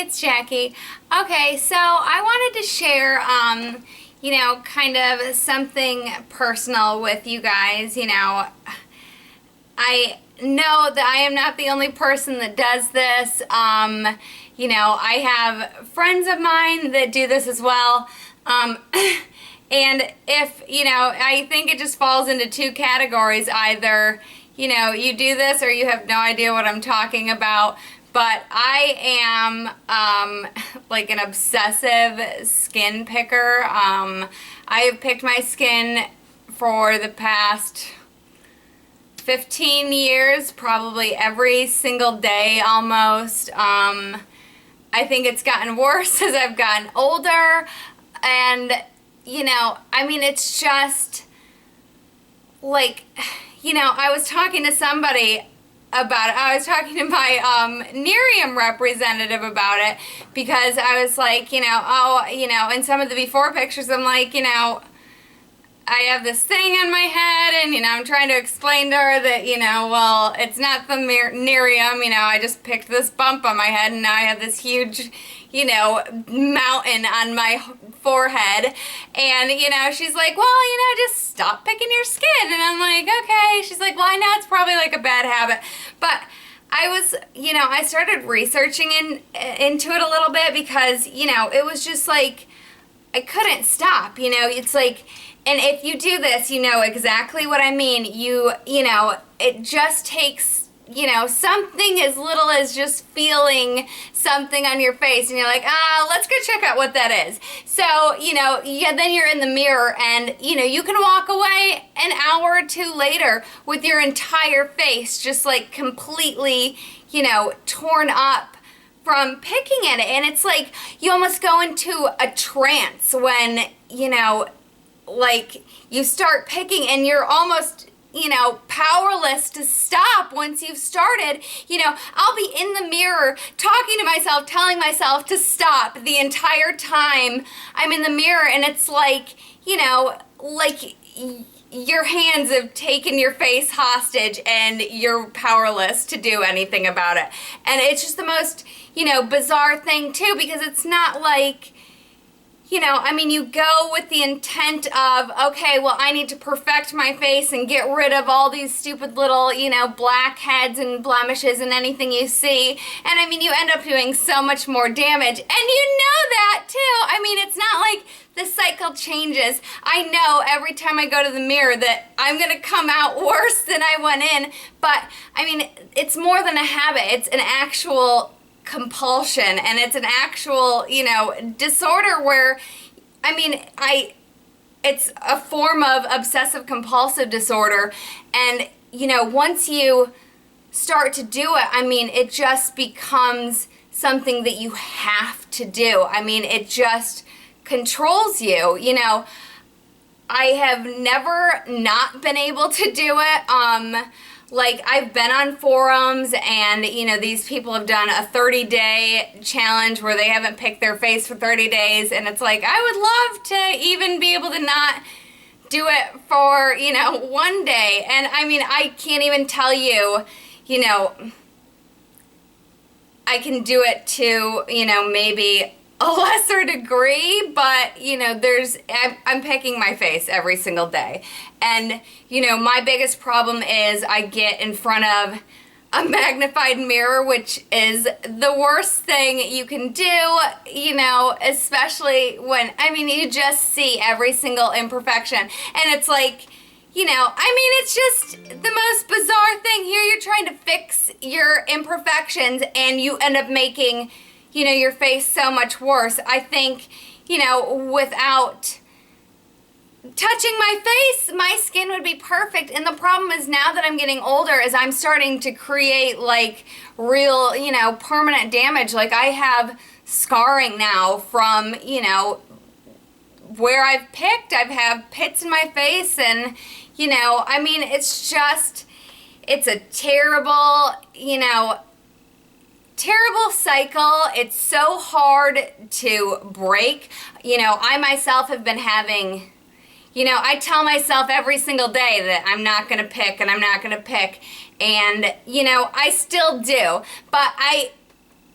it's Jackie. Okay, so I wanted to share, kind of something personal with you guys. I know that I am not the only person that does this. I have friends of mine that do this as well. And I think it just falls into two categories. Either, you do this or you have no idea what I'm talking about. But I am like an obsessive skin picker. I have picked my skin for the past 15 years, probably every single day almost. I think it's gotten worse as I've gotten older. And, it's just like, I was talking to somebody about it. I was talking to my Nerium representative about it because I was like, in some of the before pictures, I'm like, I have this thing on my head and, I'm trying to explain to her that, well, it's not the Nerium, I just picked this bump on my head and now I have this huge, mountain on my forehead. And, she's like, well, just stop picking your skin. And I'm like, okay. She's like, well, I know it's probably like a bad habit. But I was, I started researching into it a little bit because, it was just like, I couldn't stop, it's like, and if you do this, you know exactly what I mean. It just takes, something as little as just feeling something on your face and you're like, let's go check out what that is. So, then you're in the mirror and, you can walk away an hour or two later with your entire face just like completely, torn up from picking at it. And it's like you almost go into a trance when, like you start picking and you're almost, powerless to stop once you've started. I'll be in the mirror talking to myself, telling myself to stop the entire time I'm in the mirror, and it's like, like your hands have taken your face hostage and you're powerless to do anything about it. And it's just the most, bizarre thing too, because it's not like, you go with the intent of, okay, well, I need to perfect my face and get rid of all these stupid little, blackheads and blemishes and anything you see. And you end up doing so much more damage. And you know that too. It's not like the cycle changes. I know every time I go to the mirror that I'm going to come out worse than I went in. But, it's more than a habit. It's an actual compulsion, and it's an actual, disorder where, it's a form of obsessive compulsive disorder. And, once you start to do it, it just becomes something that you have to do. It just controls you. I have never not been able to do it. Like, I've been on forums and, these people have done a 30-day challenge where they haven't picked their face for 30 days. And it's like, I would love to even be able to not do it for, one day. And, I can't even tell you, I can do it to, maybe a lesser degree, but, I'm picking my face every single day. And, my biggest problem is I get in front of a magnified mirror, which is the worst thing you can do, especially when, you just see every single imperfection. And it's like, it's just the most bizarre thing. Here you're trying to fix your imperfections and you end up making, your face so much worse. I think, without touching my face, my skin would be perfect. And the problem is now that I'm getting older is I'm starting to create like real, permanent damage. Like I have scarring now from, where I've picked. I've had pits in my face and, it's just, it's a terrible, terrible cycle. It's so hard to break. I myself have been having, I tell myself every single day that I'm not going to pick and I'm not going to pick. And, I still do. But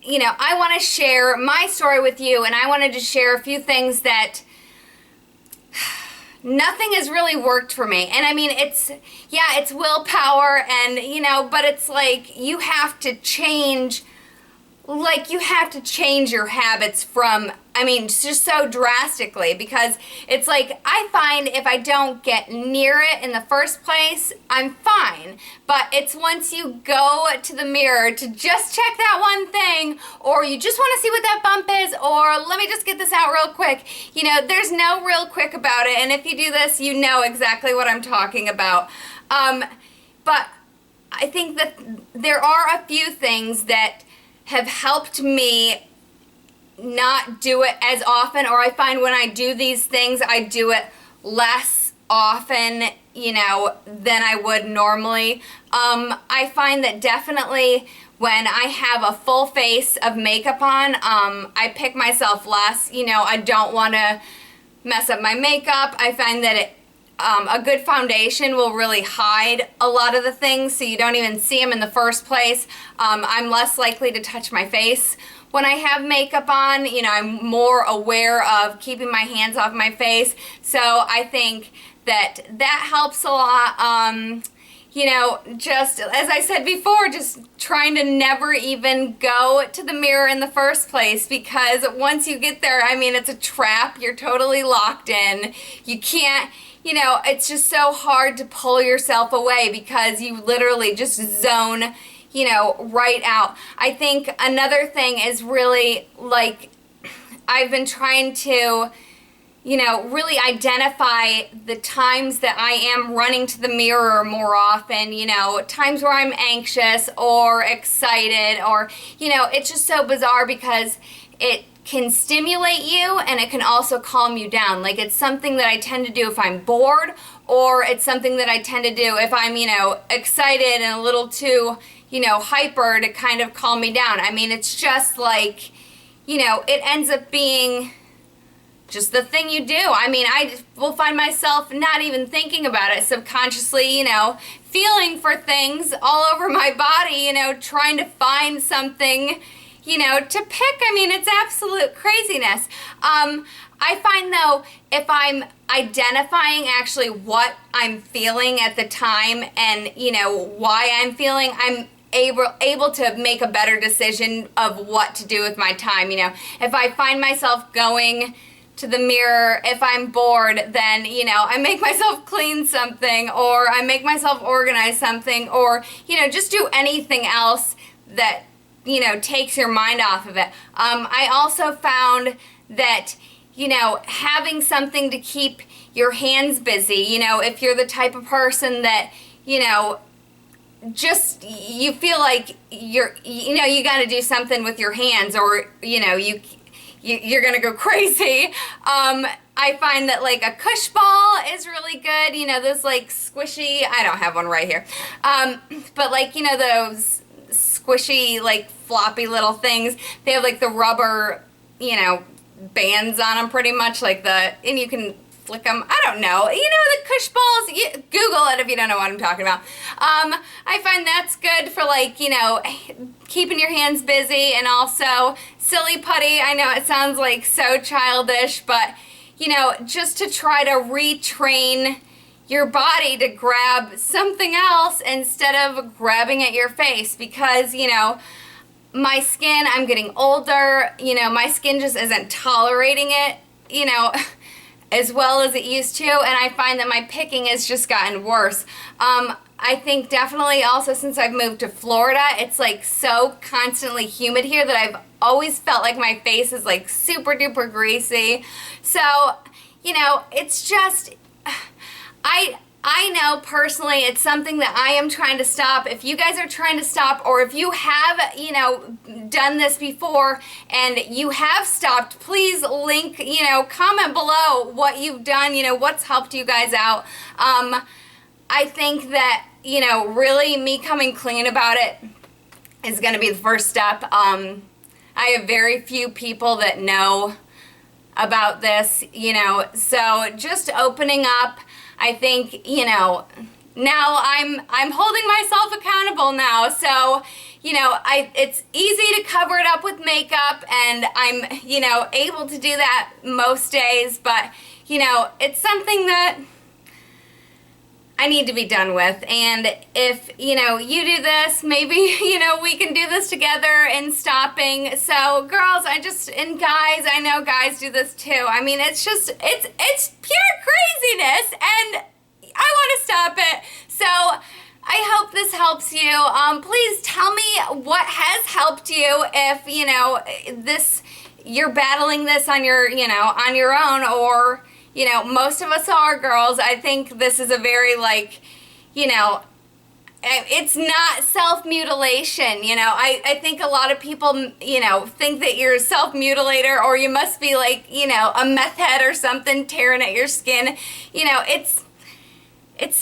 I want to share my story with you, and I wanted to share a few things that nothing has really worked for me. And I mean, it's willpower, and, but it's like you have to change. Like, you have to change your habits from, just so drastically, because it's like, I find if I don't get near it in the first place, I'm fine. But it's once you go to the mirror to just check that one thing, or you just want to see what that bump is, or let me just get this out real quick. There's no real quick about it, and if you do this, you know exactly what I'm talking about. But I think that there are a few things that have helped me not do it as often, or I find when I do these things, I do it less often, than I would normally. I find that definitely when I have a full face of makeup on, I pick myself less. I don't want to mess up my makeup. I find that a good foundation will really hide a lot of the things, so you don't even see them in the first place. I'm less likely to touch my face when I have makeup on. I'm more aware of keeping my hands off my face, so I think that helps a lot. Just as I said before, just trying to never even go to the mirror in the first place, because once you get there, it's a trap. You're totally locked in. You can't, it's just so hard to pull yourself away, because you literally just zone, right out. I think another thing is really, like, I've been trying to, really identify the times that I am running to the mirror more often, times where I'm anxious or excited, or, it's just so bizarre, because it can stimulate you and it can also calm you down. Like, it's something that I tend to do if I'm bored, or it's something that I tend to do if I'm, excited and a little too, hyper, to kind of calm me down. It's just like, it ends up being just the thing you do. I will find myself not even thinking about it, subconsciously, feeling for things all over my body, trying to find something, to pick. It's absolute craziness. I find, though, if I'm identifying actually what I'm feeling at the time and, why I'm feeling, I'm able to make a better decision of what to do with my time. If I find myself going to the mirror, if I'm bored, then, I make myself clean something, or I make myself organize something, or, just do anything else that, takes your mind off of it. I also found that, having something to keep your hands busy, if you're the type of person that, just, you feel like you got to do something with your hands, or, you're gonna go crazy. I find that, like, a cush ball is really good. Those, like, squishy, I don't have one right here. But, like, those squishy, like, floppy little things. They have, like, the rubber, bands on them, pretty much, like and you can flick them. I don't know. The cush balls. Google it if you don't know what I'm talking about. I find that's good for, like, keeping your hands busy, and also silly putty. I know it sounds like so childish, but, just to try to retrain your body to grab something else instead of grabbing at your face, because, my skin, I'm getting older, my skin just isn't tolerating it, as well as it used to, and I find that my picking has just gotten worse. I think definitely also since I've moved to Florida, it's, like, so constantly humid here that I've always felt like my face is, like, super duper greasy. So, it's just, I know personally it's something that I am trying to stop. If you guys are trying to stop, or if you have, done this before and you have stopped, please link, comment below what you've done, what's helped you guys out. I think that, really me coming clean about it is going to be the first step. I have very few people that know about this, so just opening up. I think, now I'm holding myself accountable now. So, you know, it's easy to cover it up with makeup, and I'm, you know, able to do that most days, but, you know, it's something that I need to be done with. And if, you know, you do this, maybe, you know, we can do this together in stopping. So girls, and guys, I know guys do this too. I mean, it's just, it's pure craziness, and I want to stop it. So I hope this helps you. Please tell me what has helped you if, you know, you're battling this on your, you know, on your own, or, you know, most of us are girls. I think this is a very, like, you know, it's not self-mutilation, you know. I think a lot of people, you know, think that you're a self-mutilator, or you must be like, you know, a meth head or something tearing at your skin. You know, it's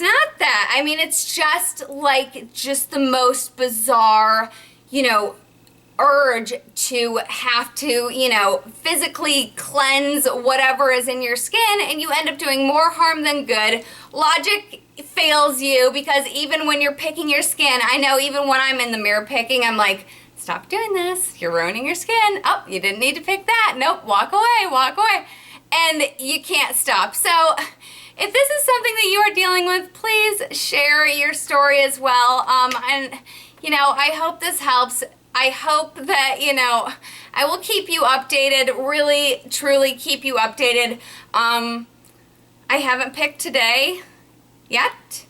not that. I mean, it's just like, just the most bizarre, you know, urge to have to, you know, physically cleanse whatever is in your skin, and you end up doing more harm than good. Logic fails you, because even when you're picking your skin, I know even when I'm in the mirror picking, I'm like, stop doing this. You're ruining your skin. Oh, you didn't need to pick that. Nope, walk away, walk away. And you can't stop. So if this is something that you are dealing with, please share your story as well. And, you know, I hope this helps. I hope that, you know, I will keep you updated, really, truly keep you updated. I haven't picked today yet.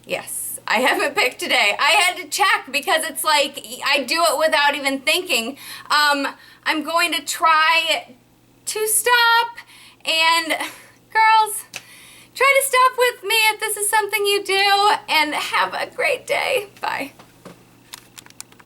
Yes, I haven't picked today. I had to check, because it's like, I do it without even thinking. I'm going to try to stop, and girls, try to stop with me if this is something you do, and have a great day. Bye.